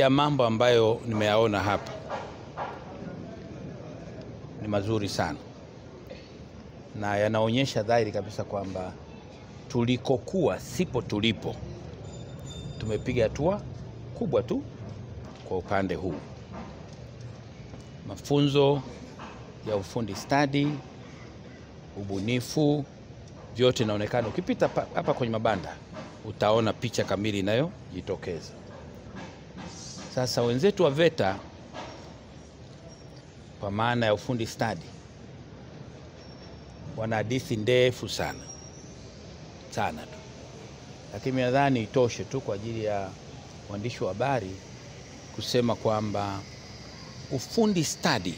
Mengi ya mambo ambayo nimeyaona hapa ni mazuri sana na yanaonyesha dhahiri kabisa kwamba tulikokuwa sipo tulipo. Tumepiga hatua kubwa tu kwa upande huu. Mafunzo ya ufundi stadi, ubunifu, vyote inaonekana. Ukipita hapa kwenye mabanda utaona picha kamili inayojitokeza. Sasa wenzetu wa VETA kwa maana ya ufundi stadi wana hadithi ndefu sana tu, lakini nadhani itoshe tu kwa ajili ya waandishi wa habari kusema kwamba ufundi stadi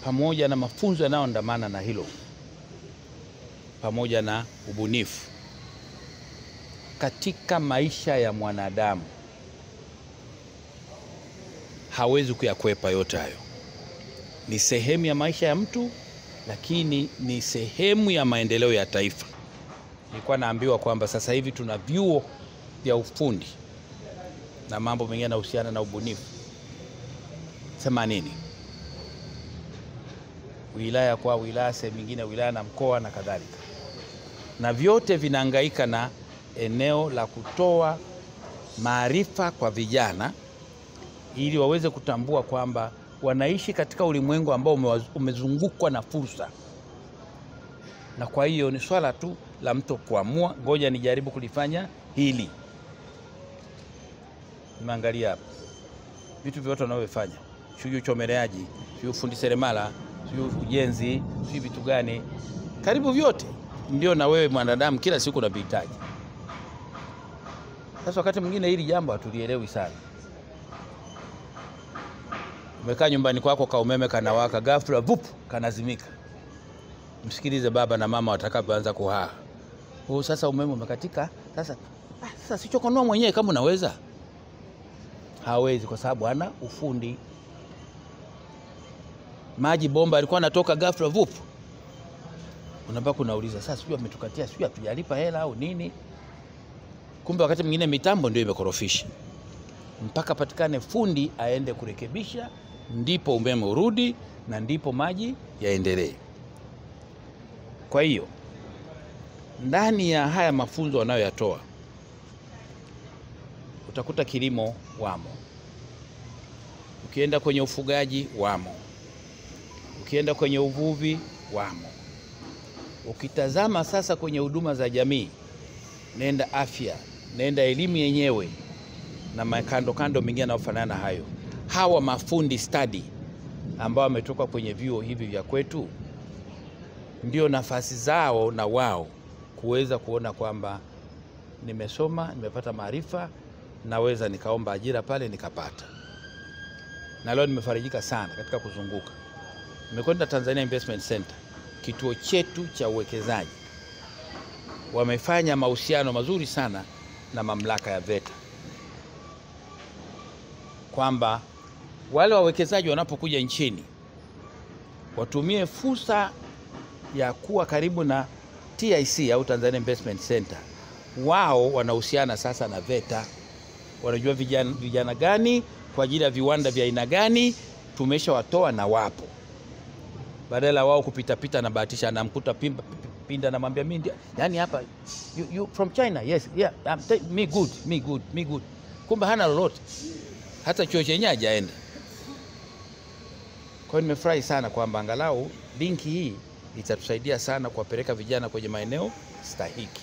pamoja na mafunzo yanayoandamana na hilo pamoja na ubunifu katika maisha ya mwanadamu hawezi kuyakwepa yote hayo. Ni sehemu ya maisha ya mtu, lakini ni sehemu ya maendeleo ya taifa. Nilikuwa naambiwa kwamba sasa hivi tuna vyuo vya ufundi na mambo mengine yanahusiana na ubunifu 80. Wilaya kwa wilaya, sehemu nyingine wilaya na mkoa na kadhalika. Na vyote vinahangaika na eneo la kutoa maarifa kwa vijana ili waweze kutambua kwamba wanaishi katika ulimwengu ambao umezungukwa na fursa. Na kwa hiyo ni swala tu la mtu kuamua, ngoja nijaribu kulifanya hili. Nimeangalia hapa vitu vyote wanavyofanya, shughuli uchomeleaji, shughuli ufundi seremala, shughuli ujenzi, shughuli vitu gani, karibu vyote ndio na wewe mwanadamu kila siku unavihitaji. Sasa wakati mwingine hili jambo hatulielewi sana. Umekaa nyumbani kwako ka umeme kanawaka, ghafla vup kanazimika. Msikilize baba na mama watakapoanza kuhaa. Sasa umeme umekatika, sasa sichokonua mwenyewe kama unaweza. Hawezi kwa sababu hana ufundi. Maji bomba alikuwa anatoka ghafla vup. Unabaki unauliza sasa sijui ametukatia, sijui hatujalipa hela au nini. Kumbe wakati mwingine mitambo ndio imekorofisha. Mpaka patikane fundi aende kurekebisha, ndipo umeme urudi na ndipo maji yaendelee. Kwa hiyo ndani ya haya mafunzo wanayoyatoa utakuta kilimo wamo, ukienda kwenye ufugaji wamo, ukienda kwenye uvuvi wamo. Ukitazama sasa kwenye huduma za jamii, nenda afya, nenda elimu yenyewe na makando mengine yanayofanana hayo. Hawa mafundi stadi ambao wametoka kwenye vyuo hivi vya kwetu ndio nafasi zao na wao kuweza kuona kwamba nimesoma, nimepata maarifa, naweza nikaomba ajira pale nikapata. Na leo nimefarijika sana katika kuzunguka. Nimekwenda Tanzania Investment Center, kituo chetu cha uwekezaji. Wamefanya mahusiano mazuri sana na mamlaka ya VETA, kwamba wale wawekezaji wanapokuja nchini watumie fursa ya kuwa karibu na TIC au Tanzania Investment Center. Wao wanahusiana sasa na VETA. Wanajua vijana gani kwa ajili ya viwanda vya aina gani tumeshawatoa na wapo. Badala wao kupita na bahatisha na mkuta pinda na mwambia mimi yani hapa you from China, yes, yeah, me good. Kumbe hana lolote, hata chuo chenye hajaenda. Kwa hiyo nimefurahi sana kwamba angalau linki hii itatusaidia sana kuwapeleka vijana kwenye maeneo stahiki.